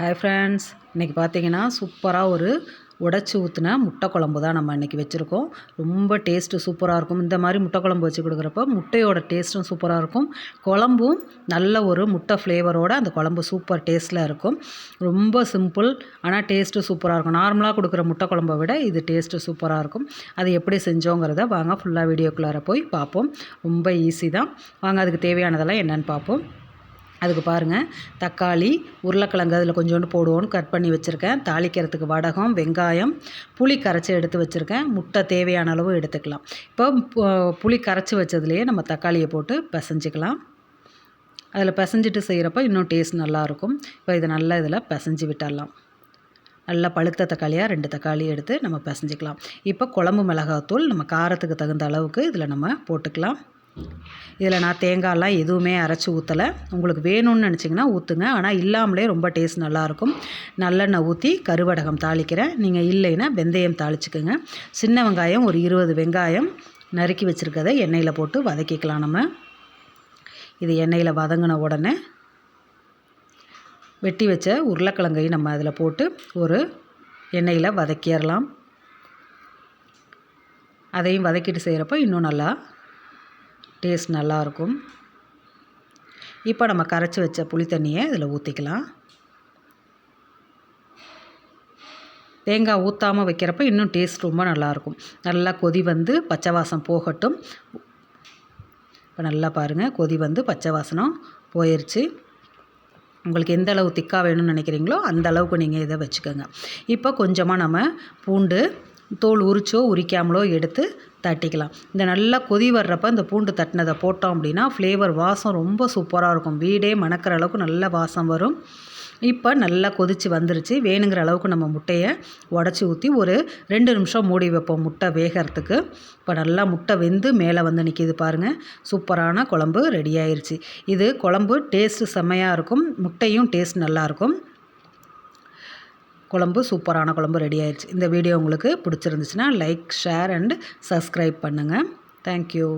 Hi friends, இன்றைக்கி பார்த்தீங்கன்னா சூப்பராக ஒரு உடச்சி ஊற்றின முட்டை குழம்பு தான் நம்ம இன்றைக்கி வச்சுருக்கோம். ரொம்ப டேஸ்ட்டு சூப்பராக இருக்கும். இந்த மாதிரி முட்டை குழம்பு வச்சு கொடுக்குறப்ப முட்டையோட டேஸ்ட்டும் சூப்பராக இருக்கும். குழம்பும் நல்ல ஒரு முட்டை ஃப்ளேவரோடு அந்த குழம்பு சூப்பர் டேஸ்ட்டில் இருக்கும். ரொம்ப சிம்பிள், ஆனால் டேஸ்ட்டு சூப்பராக இருக்கும். நார்மலாக கொடுக்குற முட்டை குழம்பை விட இது டேஸ்ட்டு சூப்பராக இருக்கும். அது எப்படி செஞ்சோங்கிறத வாங்க ஃபுல்லாக வீடியோக்குள்ளார போய் பார்ப்போம். ரொம்ப ஈஸி தான். வாங்க அதுக்கு தேவையானதெல்லாம் என்னென்னு பார்ப்போம். அதுக்கு பாருங்கள், தக்காளி, உருளைக்கிழங்கு அதில் கொஞ்சோண்டு போடுவோன்னு கட் பண்ணி வச்சுருக்கேன். தாளிக்கிறதுக்கு வடகம், வெங்காயம், புளி கரைச்சி எடுத்து வச்சுருக்கேன். முட்டை தேவையான அளவு எடுத்துக்கலாம். இப்போ புளி கரைச்சி வச்சதுலேயே நம்ம தக்காளியை போட்டு பிசைஞ்சிக்கலாம். அதில் பிசைஞ்சிட்டு செய்கிறப்ப இன்னும் டேஸ்ட் நல்லாயிருக்கும். இப்போ இதை நல்லா இதில் பிசைஞ்சு விட்டுடலாம். நல்லா பழுத்த தக்காளியாக 2 தக்காளி எடுத்து நம்ம பிசைஞ்சிக்கலாம். இப்போ குழம்பு மிளகாத்தூள் நம்ம காரத்துக்கு தகுந்த அளவுக்கு இதில் நம்ம போட்டுக்கலாம். இதில் நான் தேங்காயெலாம் எதுவுமே அரைச்சி ஊற்றலை. உங்களுக்கு வேணும்னு நினச்சிங்கன்னா ஊற்றுங்க, ஆனால் இல்லாமலே ரொம்ப டேஸ்ட் நல்லாயிருக்கும். நல்லெண்ணெய் ஊற்றி கருவடகம் தாளிக்கிறேன். நீங்கள் இல்லைன்னா வெந்தயம் தாளிச்சுக்குங்க. சின்ன வெங்காயம் ஒரு 20 வெங்காயம் நறுக்கி வச்சுருக்கதை எண்ணெயில் போட்டு வதக்கிக்கலாம். நம்ம இது எண்ணெயில் வதங்கின உடனே வெட்டி வச்ச உருளைக்கிழங்கையும் நம்ம அதில் போட்டு ஒரு எண்ணெயில் வதக்கிடலாம். அதையும் வதக்கிட்டு செய்கிறப்ப இன்னும் நல்லா டேஸ்ட் நல்லாயிருக்கும். இப்போ நம்ம கரைச்சி வச்ச புளி தண்ணியை இதில் ஊற்றிக்கலாம். தேங்காய் ஊற்றாமல் வைக்கிறப்ப இன்னும் டேஸ்ட் ரொம்ப நல்லாயிருக்கும். நல்லா கொதி வந்து பச்சை வாசம் போகட்டும். இப்போ நல்லா பாருங்கள், கொதி வந்து பச்சை வாசனம் போயிடுச்சு. உங்களுக்கு எந்த அளவு திக்காக வேணும்னு நினைக்கிறீங்களோ அந்த அளவுக்கு நீங்கள் இதை வச்சுக்கோங்க. இப்போ கொஞ்சமாக நம்ம பூண்டு தோல் உரிச்சோ உரிக்காமலோ எடுத்து தட்டிக்கலாம். இந்த நல்லா கொதி வர்றப்போ இந்த பூண்டு தட்டினதை போட்டோம் அப்படின்னா ஃப்ளேவர் வாசம் ரொம்ப சூப்பராக இருக்கும். வீடே மணக்கிற அளவுக்கு நல்ல வாசம் வரும். இப்போ நல்லா கொதித்து வந்துருச்சு. வேணுங்கிற அளவுக்கு நம்ம முட்டையை உடச்சி ஊற்றி ஒரு 2 நிமிஷம் மூடி வைப்போம் முட்டை வேகிறதுக்கு. இப்போ நல்லா முட்டை வெந்து மேலே வந்து நிற்கிது பாருங்கள். சூப்பரான குழம்பு ரெடி ஆயிடுச்சு. இது குழம்பு டேஸ்ட்டு செம்மையாக இருக்கும். முட்டையும் டேஸ்ட் நல்லாயிருக்கும். குழம்பு சூப்பரான குழம்பு ரெடி ஆயிடுச்சு. இந்த வீடியோ உங்களுக்கு பிடிச்சிருந்துச்சுன்னா லைக், ஷேர் அண்ட் சப்ஸ்கிரைப் பண்ணுங்கள். தேங்க்யூ.